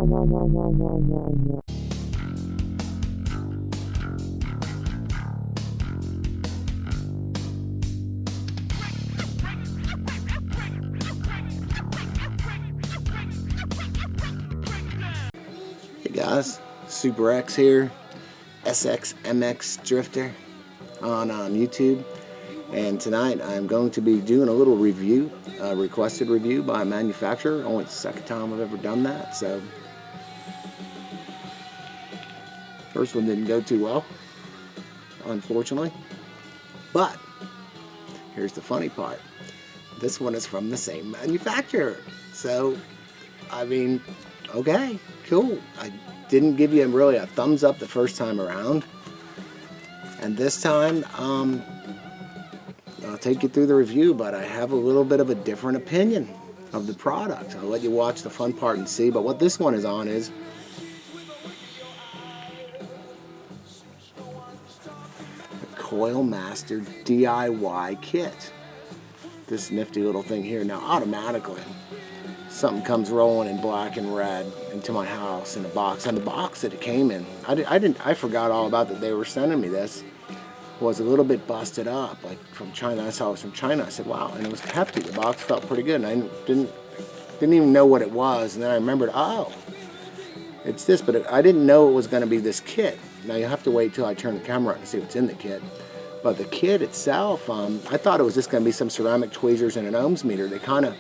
Hey guys, Super X here, SXMX Drifter on YouTube, and tonight I'm going to be doing a little review, a requested review by a manufacturer. Only the second time I've ever done that, so first one didn't go too well, unfortunately, but here's the funny part. This one is from the same manufacturer, so I mean, okay, cool. I didn't give you really a thumbs up the first time around, and this time I'll take you through the review, but I have a little bit of a different opinion of the product. I'll let you watch the fun part and see, but what this one is on is the Coil Master DIY kit. This nifty little thing here. Now automatically something comes rolling in black and red into my house in a box, and the box that it came in, I forgot all about that. They were sending me this, was a little bit busted up, like from China. I saw it was from China. I said, wow, and it was hefty. The box felt pretty good, and I didn't even know what it was, and then I remembered, oh, it's this, but I didn't know it was going to be this kit. Now you have to wait till I turn the camera on to see what's in the kit. But the kit itself, I thought it was just going to be some ceramic tweezers and an ohms meter. They kind of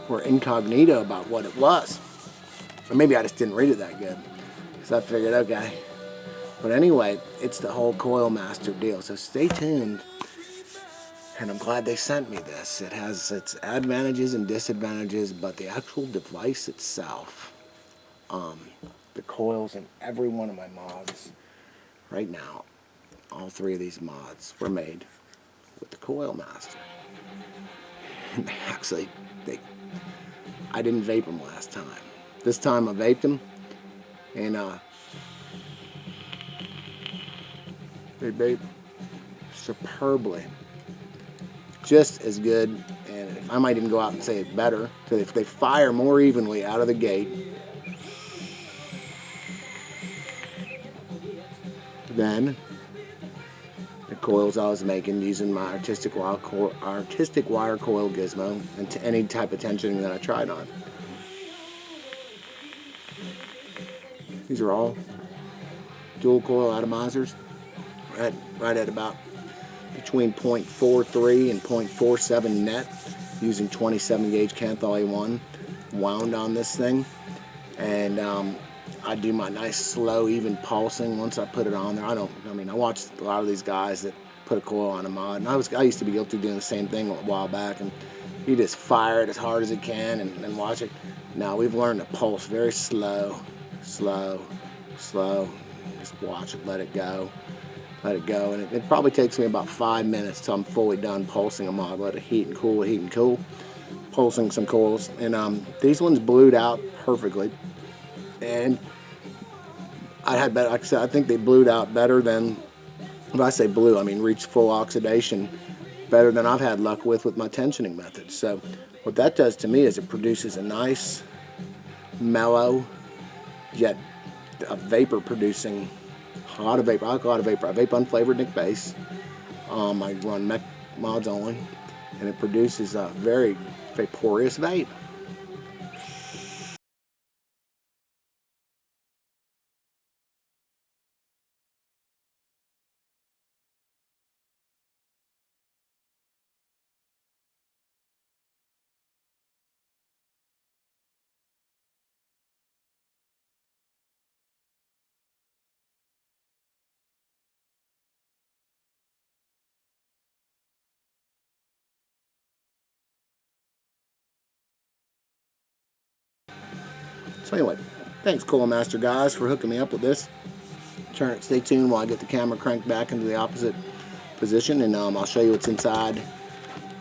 were incognito about what it was. Or maybe I just didn't read it that good, because I figured, okay. But anyway, it's the whole Coil Master deal, so stay tuned. And I'm glad they sent me this. It has its advantages and disadvantages, but the actual device itself, the coils in every one of my mods right now, all three of these mods were made with the Coil Master. And they actually, I didn't vape them last time. This time I vaped them, and they vape superbly. Just as good, and I might even go out and say it's better, so if they fire more evenly out of the gate than the coils I was making using my artistic wire coil gizmo and any type of tensioning that I tried on. These are all dual coil atomizers, right at about between 0.43 and 0.47 net, using 27 gauge Kanthal A1 wound on this thing, and I do my nice slow even pulsing once I put it on there. I watched a lot of these guys that put a coil on a mod, and I used to be guilty of doing the same thing a while back, and you just fire it as hard as it can and watch it. Now we've learned to pulse very slow, just watch it, let it go, and it probably takes me about 5 minutes till I'm fully done pulsing a mod. Let it heat and cool, pulsing some coils, and these ones blued out perfectly. And I had better, like I said, I think they blued out better than, when I say blue, I mean reached full oxidation, better than I've had luck with my tensioning methods. So what that does to me is it produces a nice, mellow, yet a vapor producing, a lot of vapor. I like a lot of vapor. I vape unflavored Nick Base. I run mech mods only, and it produces a very vaporous vape. So anyway, thanks Coil Master guys for hooking me up with this. Stay tuned while I get the camera cranked back into the opposite position, and I'll show you what's inside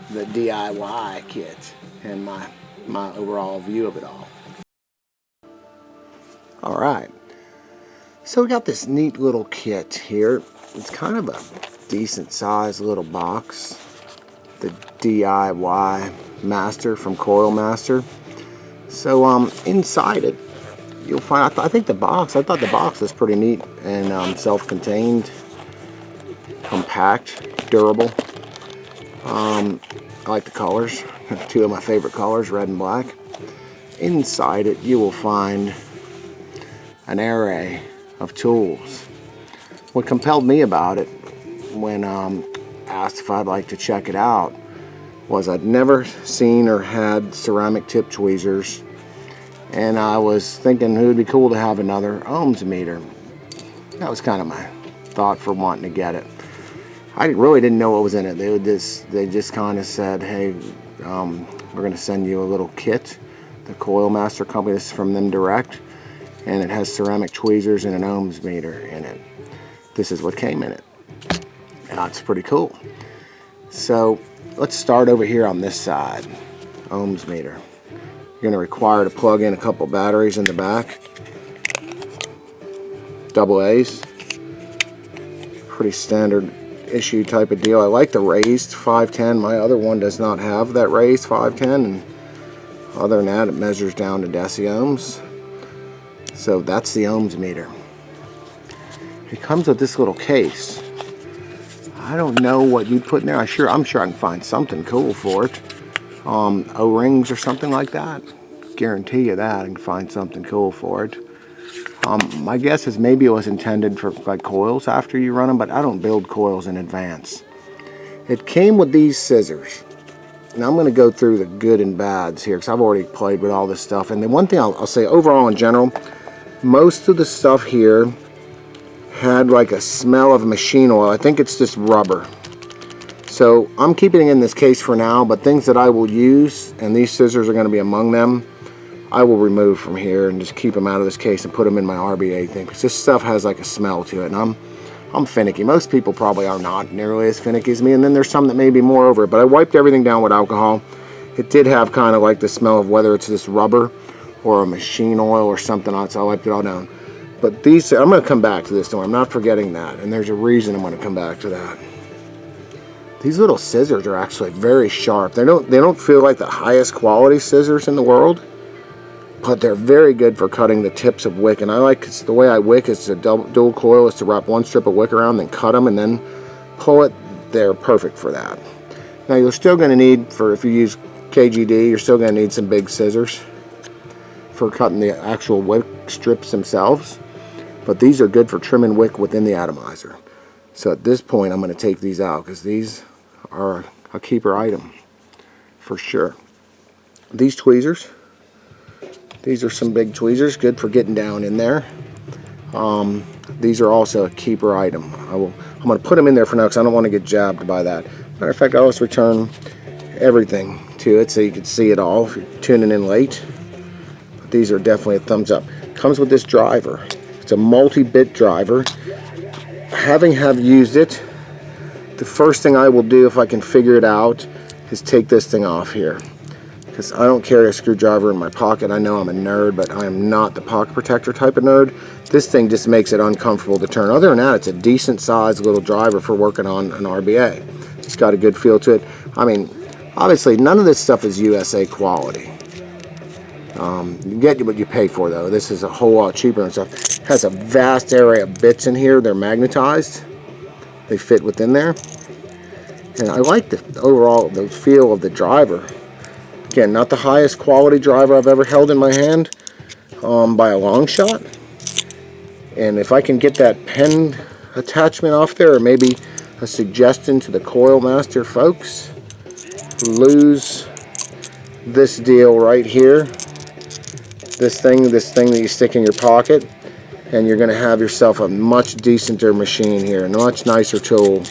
the DIY kit and my overall view of it all. Alright, so we got this neat little kit here. It's kind of a decent sized little box. The DIY Master from Coil Master. So inside it, you'll find, I think the box, I thought the box was pretty neat and self-contained, compact, durable. I like the colors. Two of my favorite colors, red and black. Inside it, you will find an array of tools. What compelled me about it when asked if I'd like to check it out was I'd never seen or had ceramic tip tweezers, and I was thinking it would be cool to have another ohms meter. That was kind of my thought for wanting to get it. I really didn't know what was in it. They just kind of said, hey, we're going to send you a little kit. The Coil Master company, this is from them direct, and it has ceramic tweezers and an ohms meter in it. This is what came in it. It's pretty cool. So let's start over here on this side. Ohms meter. You're going to require to plug in a couple batteries in the back. Double A's. Pretty standard issue type of deal. I like the raised 510. My other one does not have that raised 510, and other than that, it measures down to deciohms. So that's the ohms meter. It comes with this little case. I don't know what you'd put in there. I'm sure I can find something cool for it. O-rings or something like that. Guarantee you that I can find something cool for it. My guess is maybe it was intended for like coils after you run them, but I don't build coils in advance. It came with these scissors. Now I'm going to go through the good and bads here because I've already played with all this stuff. And the one thing I'll say overall in general, most of the stuff here had like a smell of machine oil. I think it's just rubber. So I'm keeping it in this case for now, but things that I will use, and these scissors are going to be among them, I will remove from here and just keep them out of this case and put them in my RBA thing, because this stuff has like a smell to it, and I'm finicky. Most people probably are not nearly as finicky as me, and then there's some that may be more over it, but I wiped everything down with alcohol. It did have kind of like the smell of whether it's this rubber or a machine oil or something else. I wiped it all down. But these, I'm going to come back to this, don't worry, I'm not forgetting that, and there's a reason I'm going to come back to that. These little scissors are actually very sharp. They don't feel like the highest quality scissors in the world, but they're very good for cutting the tips of wick. And I like, the way I wick is a dual coil, is to wrap one strip of wick around, then cut them, and then pull it. They're perfect for that. Now you're still going to need, if you use KGD, you're still going to need some big scissors for cutting the actual wick strips themselves. But these are good for trimming wick within the atomizer. So at this point I'm going to take these out because these are a keeper item for sure. These tweezers, these are some big tweezers, good for getting down in there. These are also a keeper item. I'm going to put them in there for now because I don't want to get jabbed by that. Matter of fact, I'll just return everything to it so you can see it all if you're tuning in late. But these are definitely a thumbs up. Comes with this driver. It's a multi-bit driver. Having used it, the first thing I will do if I can figure it out is take this thing off here, because I don't carry a screwdriver in my pocket. I know I'm a nerd, but I am not the pocket protector type of nerd. This thing just makes it uncomfortable to turn. Other than that, it's a decent sized little driver for working on an RBA. It's got a good feel to it. I mean, obviously none of this stuff is USA quality. You get what you pay for, though. This is a whole lot cheaper and stuff. It has a vast array of bits in here. They're magnetized. They fit within there. And I like the overall feel of the driver. Again, not the highest quality driver I've ever held in my hand by a long shot. And if I can get that pen attachment off there, or maybe a suggestion to the Coil Master folks, lose this deal right here. This thing that you stick in your pocket, and you're going to have yourself a much decenter machine here, and a much nicer tool,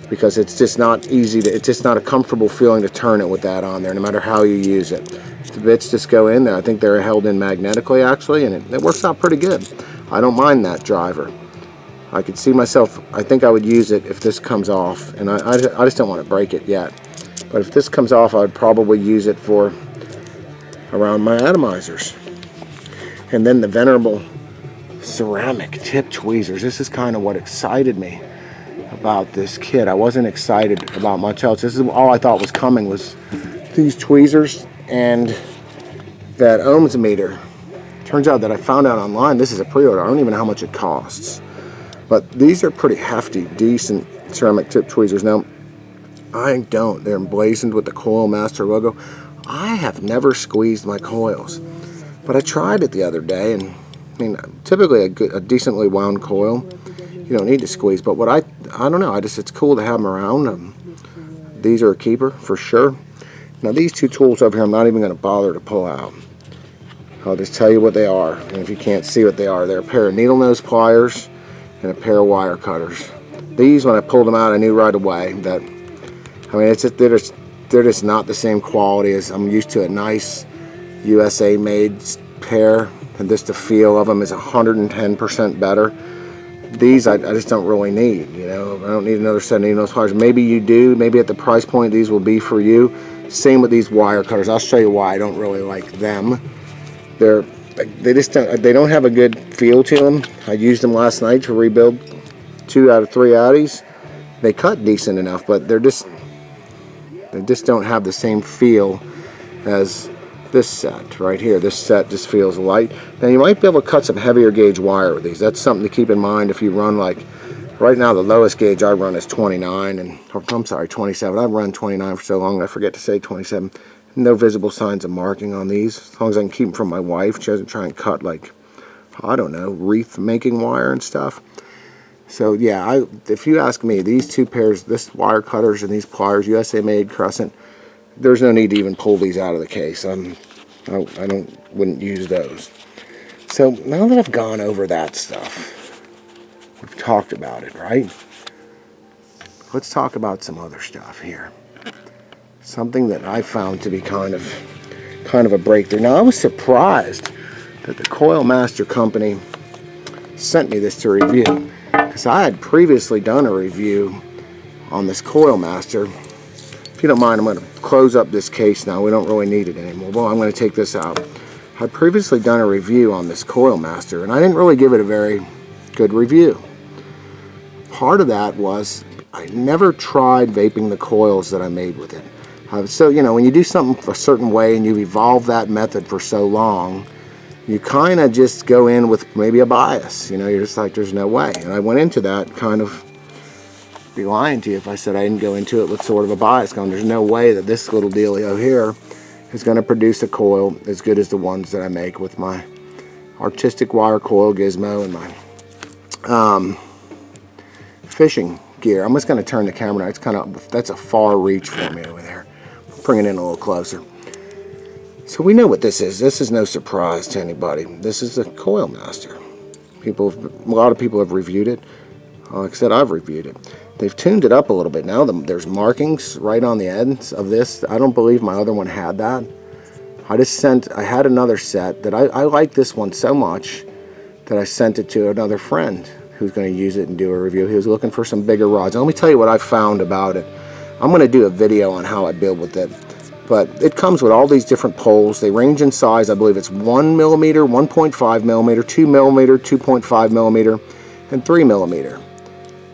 because it's just not easy to, it's just not a comfortable feeling to turn it with that on there, no matter how you use it. The bits just go in there. I think they're held in magnetically actually, and it works out pretty good. I don't mind that driver. I could see myself, I think I would use it if this comes off, and I just don't want to break it yet. But if this comes off, I would probably use it for around my atomizers. And then the venerable ceramic tip tweezers. This is kind of what excited me about this kit. I wasn't excited about much else. This is all I thought was coming, was these tweezers and that ohms meter Turns out that I found out online this is a pre-order. I don't even know how much it costs. But these are pretty hefty, decent ceramic tip tweezers. Now, I don't. They're emblazoned with the Coil Master logo. I have never squeezed my coils. But I tried it the other day, and I mean, typically a decently wound coil, you don't need to squeeze. But what I don't know. It's cool to have them around. These are a keeper for sure. Now these two tools over here, I'm not even going to bother to pull out. I'll just tell you what they are. And if you can't see what they are, they're a pair of needle nose pliers and a pair of wire cutters. These, when I pulled them out, I knew right away that, I mean, they're just not the same quality as I'm used to. A nice USA made pair, and just the feel of them is 110% better. These I just don't really need, you know. I don't need another set of needle nose pliers. Maybe you do. Maybe at the price point these will be for you. Same with these wire cutters. I'll show you why I don't really like them. They don't have a good feel to them. I used them last night to rebuild 2 out of 3 Audis. They cut decent enough, but they just don't have the same feel as this set right here. This set just feels light. Now you might be able to cut some heavier gauge wire with these. That's something to keep in mind if you run, like right now the lowest gauge I run is 29, and I'm sorry, 27. I've run 29 for so long I forget to say 27. No visible signs of marking on these, as long as I can keep them from my wife. She doesn't try and cut, like, I don't know, wreath making wire and stuff. So yeah, if you ask me, these two pairs, this wire cutters and these pliers, USA made, Crescent, there's no need to even pull these out of the case. I wouldn't use those. So now that I've gone over that stuff, we've talked about it, right? Let's talk about some other stuff here. Something that I found to be kind of a breakthrough. Now I was surprised that the Coil Master company sent me this to review, because I had previously done a review on this Coil Master. If you don't mind, I'm going to close up this case now. We don't really need it anymore. Well, I'm going to take this out. I'd previously done a review on this Coil Master, and I didn't really give it a very good review. Part of that was I never tried vaping the coils that I made with it. So, you know, when you do something a certain way and you've evolved that method for so long, you kind of just go in with maybe a bias. You know, you're just like, there's no way. And I went into that kind of, be lying to you if I said I didn't go into it with sort of a bias, going, there's no way that this little dealio here is going to produce a coil as good as the ones that I make with my artistic wire coil gizmo and my fishing gear. I'm just going to turn the camera now. It's kind of, that's a far reach for me over there. Bring it in a little closer. So we know what this is. This is no surprise to anybody. This is the Coil Master. A lot of people have reviewed it. Like I said, I've reviewed it. They've tuned it up a little bit now. There's markings right on the ends of this. I don't believe my other one had that. I had another set that I like this one so much that I sent it to another friend who's going to use it and do a review. He was looking for some bigger rods. And let me tell you what I found about it. I'm going to do a video on how I build with it. But it comes with all these different poles. They range in size. I believe it's 1 millimeter, 1.5 millimeter, 2 millimeter, 2.5 millimeter, and 3 millimeter.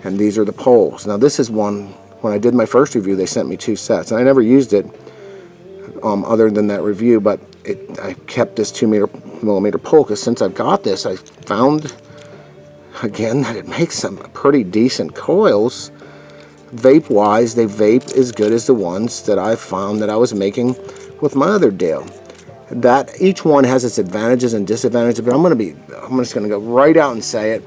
And these are the poles. Now this is one, when I did my first review, they sent me 2 sets. And I never used it other than that review, but I kept this 2 millimeter pole, because since I've got this, I found, again, that it makes some pretty decent coils. Vape-wise, they vape as good as the ones that I found that I was making with my other deal. That each one has its advantages and disadvantages, but I'm just going to go right out and say it.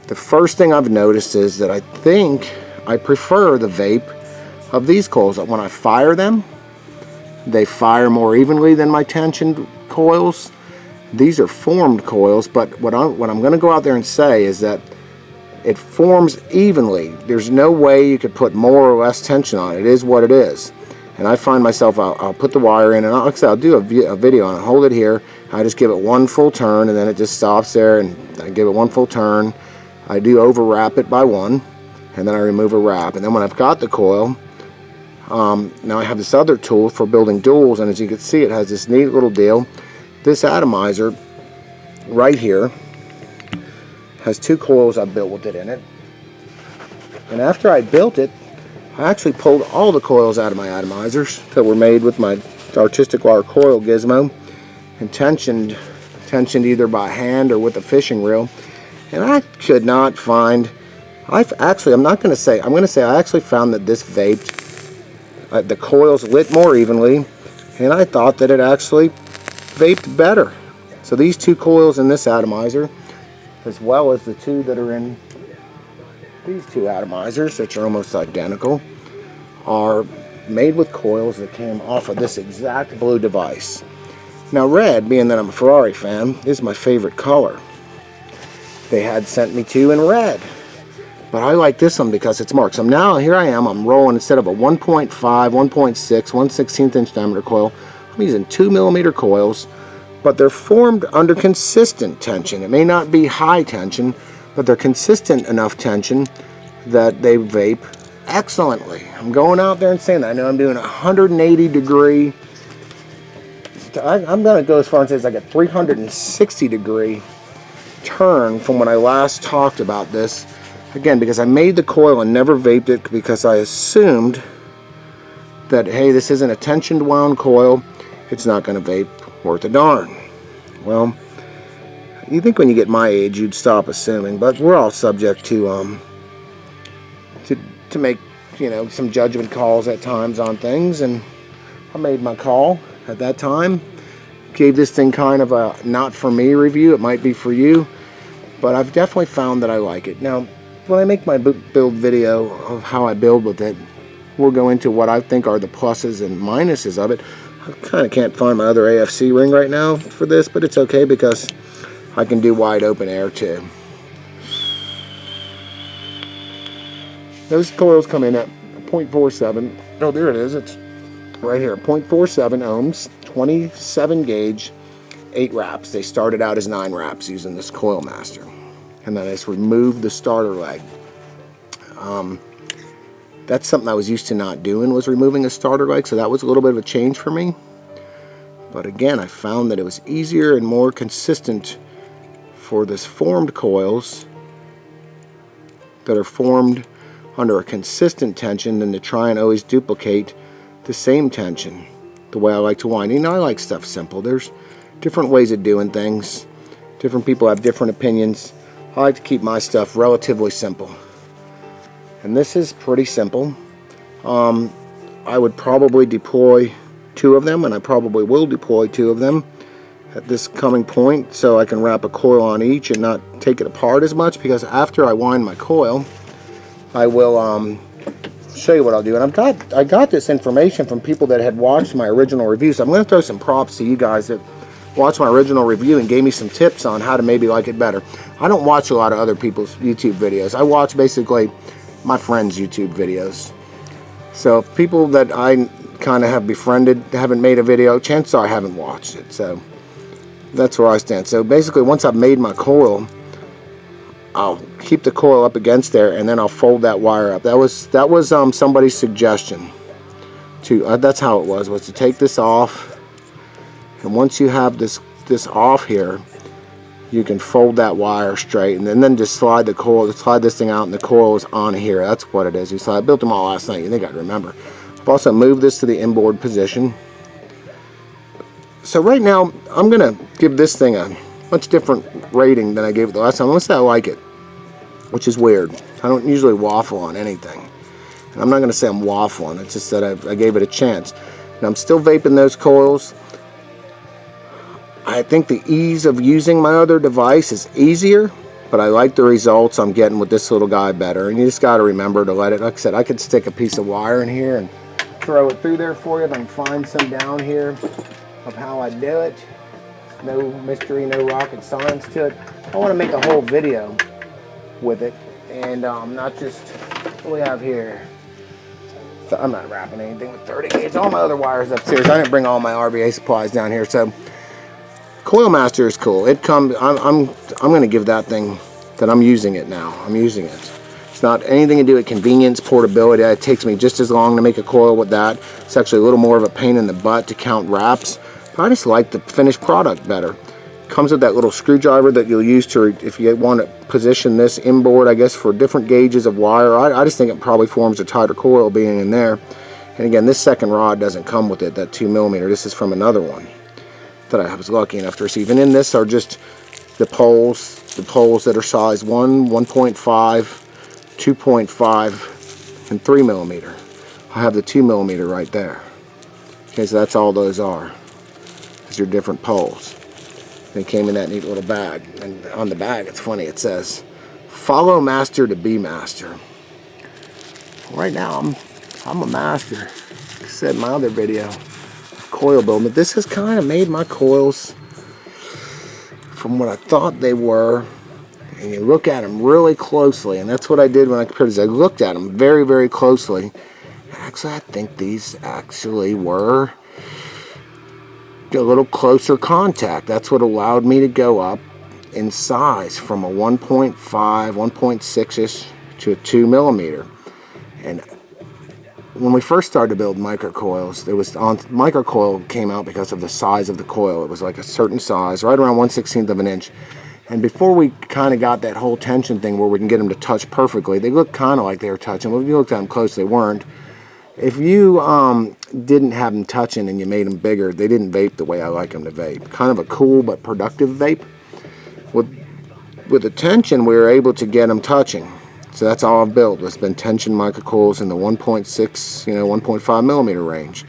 The first thing I've noticed is that I think I prefer the vape of these coils. When I fire them, they fire more evenly than my tensioned coils. These are formed coils, but what I'm going to go out there and say is that it forms evenly. There's no way you could put more or less tension on it. It is what it is. And I find myself, I'll put the wire in, and I'll do a video on it. Hold it here. I just give it one full turn, and then it just stops there, and I give it one full turn. I do overwrap it by one, and then I remove a wrap. And then when I've got the coil, now I have this other tool for building duals, and as you can see, it has this neat little deal. This atomizer right here has 2 coils I built with it in it. And after I built it, I actually pulled all the coils out of my atomizers that were made with my artistic wire coil gizmo and tensioned tensioned either by hand or with a fishing reel. And I could not find, I'm going to say I actually found that this vaped, the coils lit more evenly, and I thought that it actually vaped better. So these two coils in this atomizer, as well as the two that are in these two atomizers, which are almost identical, are made with coils that came off of this exact blue device. Now red, being that I'm a Ferrari fan, is my favorite color. They had sent me two in red, but I like this one because it's marked. So now here I am, I'm rolling, instead of a 1.5, 1.6, 1/16 inch diameter coil, I'm using 2mm coils, but they're formed under consistent tension. It may not be high tension, but they're consistent enough tension that they vape excellently. I'm going out there and saying that. I know I'm doing a 180 degree, I'm going to go as far and say it's like a 360 degree turn from when I last talked about this. Again, because I made the coil and never vaped it because I assumed that, hey, this isn't a tensioned wound coil, it's not going to vape worth a darn. Well, you think when you get my age you'd stop assuming, but we're all subject to make, you know, some judgment calls at times on things, and I made my call at that time. Gave this thing kind of a not for me review. It might be for you, but I've definitely found that I like it. Now, when I make my build video of how I build with it, we'll go into what I think are the pluses and minuses of it. I kind of can't find my other AFC ring right now for this, but it's okay because I can do wide open air too. Those coils come in at 0.47. Oh, there it is. It's right here. 0.47 ohms, 27 gauge, 8 wraps. They started out as 9 wraps using this Coil Master. And then I just removed the starter leg. That's something I was used to not doing, was removing a starter leg, so that was a little bit of a change for me. But again, I found that it was easier and more consistent for this formed coils that are formed under a consistent tension than to try and always duplicate the same tension the way I like to wind. You know, I like stuff simple. There's different ways of doing things. Different people have different opinions. I like to keep my stuff relatively simple. And this is pretty simple. I would probably deploy 2 of them, and I probably will deploy 2 of them at this coming point, so I can wrap a coil on each and not take it apart as much, because after I wind my coil, I will show you what I'll do. And I got this information from people that had watched my original review, so I'm going to throw some props to you guys that watched my original review and gave me some tips on how to maybe like it better. I don't watch a lot of other people's YouTube videos. I watch basically my friends' YouTube videos. So people that I kind of have befriended haven't made a video, chances are I haven't watched it. So that's where I stand. So basically, once I've made my coil, I'll keep the coil up against there, and then I'll fold that wire up. That was somebody's suggestion. That's how it was to take this off, and once you have this off here, you can fold that wire straight, and then just slide this thing out, and the coil is on here. That's what it is. I built them all last night. You think I'd remember? I've also moved this to the inboard position. So right now, I'm gonna give this thing a much different rating than I gave it the last time. I'm gonna say I like it, which is weird. I don't usually waffle on anything, and I'm not gonna say I'm waffling. It's just that I gave it a chance. And I'm still vaping those coils. I think the ease of using my other device is easier, but I like the results I'm getting with this little guy better. And you just got to remember to let it, like I said, I could stick a piece of wire in here and throw it through there for you. If I can find some down here of how I do it. No mystery, no rocket science to it. I want to make a whole video with it, and not just what we have here. So I'm not wrapping anything with 30 gauge. All my other wires upstairs. I didn't bring all my RVA supplies down here, so Coil Master is cool. It comes. I'm going to give that thing that I'm using it now. I'm using it. It's not anything to do with convenience, portability. It takes me just as long to make a coil with that. It's actually a little more of a pain in the butt to count wraps. But I just like the finished product better. It comes with that little screwdriver that you'll use to, if you want to position this inboard, I guess, for different gauges of wire. I just think it probably forms a tighter coil being in there. And again, this second rod doesn't come with it, that 2mm. This is from another one. that I was lucky enough to receive. And in this are just the poles that are size 1, 1.5, 2.5, and 3 millimeter. I have the 2 millimeter right there. Okay, so that's all those are. These are different poles. They came in that neat little bag. And on the bag, it's funny, it says, follow master to be master. Right now, I'm a master. Like I said in my other video, coil building, but this has kind of made my coils from what I thought they were. And you look at them really closely, and that's what I did when I compared these. I looked at them very, very closely. Actually, I think these actually were a little closer contact. That's what allowed me to go up in size from a 1.5, 1.6-ish to a 2 millimeter. And when we first started to build microcoils, microcoil came out because of the size of the coil. It was like a certain size, right around 1/16 of an inch. And before we kind of got that whole tension thing where we can get them to touch perfectly, they looked kind of like they were touching. When you looked at them close, they weren't. If you didn't have them touching and you made them bigger, they didn't vape the way I like them to vape. Kind of a cool but productive vape. With the tension, we were able to get them touching. So that's all I've built. It's been tension microcoils in the 1.6, 1.5 millimeter range.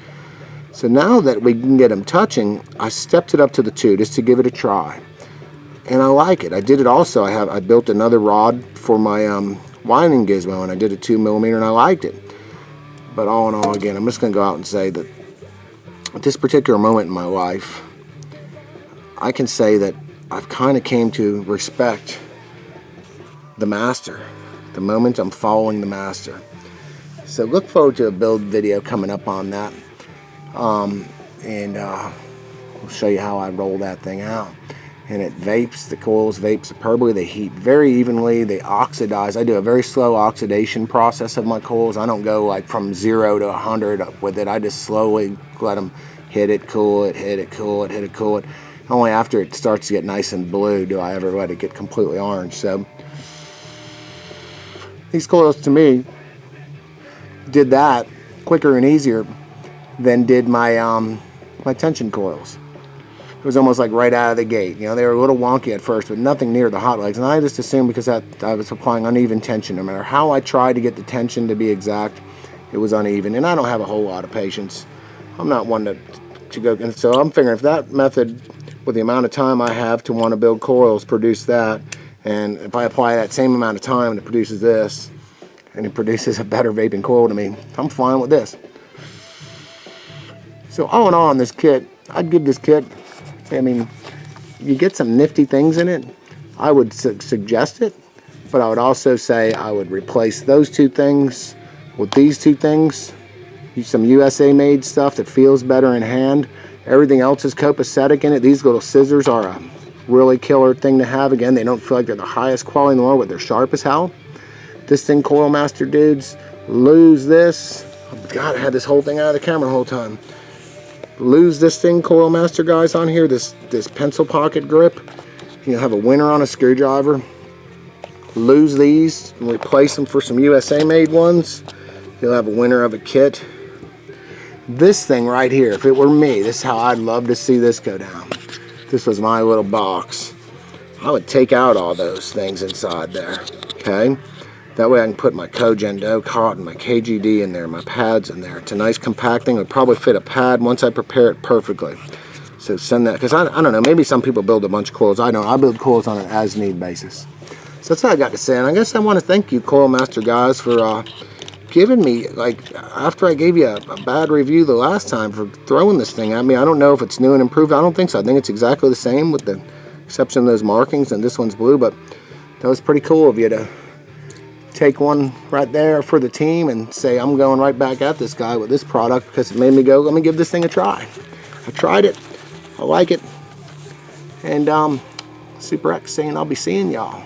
So now that we can get them touching, I stepped it up to the 2 just to give it a try. And I like it. I did it also. I built another rod for my winding gizmo, and I did a 2 millimeter, and I liked it. But all in all, again, I'm just going to go out and say that at this particular moment in my life, I can say that I've kind of came to respect the master. The moment I'm following the master. So look forward to a build video coming up on that. We'll show you how I roll that thing out. And it vapes, the coils vape superbly. They heat very evenly. They oxidize. I do a very slow oxidation process of my coils. I don't go like from 0 to 100 with it. I just slowly let them hit it, cool it, hit it, cool it, hit it, cool it. Only after it starts to get nice and blue do I ever let it get completely orange. So these coils to me did that quicker and easier than did my my tension coils. It was almost like right out of the gate. They were a little wonky at first, but nothing near the hot legs. And I just assumed because I was applying uneven tension. No matter how I tried to get the tension to be exact, it was uneven. And I don't have a whole lot of patience. I'm not one to go. And so I'm figuring if that method, with the amount of time I have to want to build coils, produce that, and if I apply that same amount of time and it produces this, and it produces a better vaping coil to me, I'm fine with this. So all in all on this kit, I'd give this kit, I mean, you get some nifty things in it. I would suggest it, but I would also say I would replace those 2 things with these 2 things. Use some USA made stuff that feels better in hand. Everything else is copacetic in it. These little scissors are a really killer thing to have. Again, they don't feel like they're the highest quality in the world, but they're sharp as hell. This thing, Coil Master dudes, lose this. God, I had this whole thing out of the camera the whole time. Lose this thing, Coil Master guys, on here, this pencil pocket grip. You'll have a winner on a screwdriver. Lose these and replace them for some USA made ones. You'll have a winner of a kit. This thing right here, if it were me, this is how I'd love to see this go down. If this was my little box, I would take out all those things inside there, okay? That way I can put my Cogen dough cotton, my KGD in there, my pads in there. It's a nice compact thing. It would probably fit a pad once I prepare it perfectly. So send that, because I don't know, maybe some people build a bunch of coils. I don't. I build coils on an as-need basis. So that's all I got to say. And I guess I want to thank you, Coil Master guys, for giving me, like, after I gave you a bad review the last time, for throwing this thing at me. I don't know if it's new and improved. I don't think so. I think it's exactly the same with the exception of those markings, and this one's blue, but that was pretty cool of you to take one right there for the team and say I'm going right back at this guy with this product because it made me go, let me give this thing a try. I tried it, I like it, and Super X saying I'll be seeing y'all.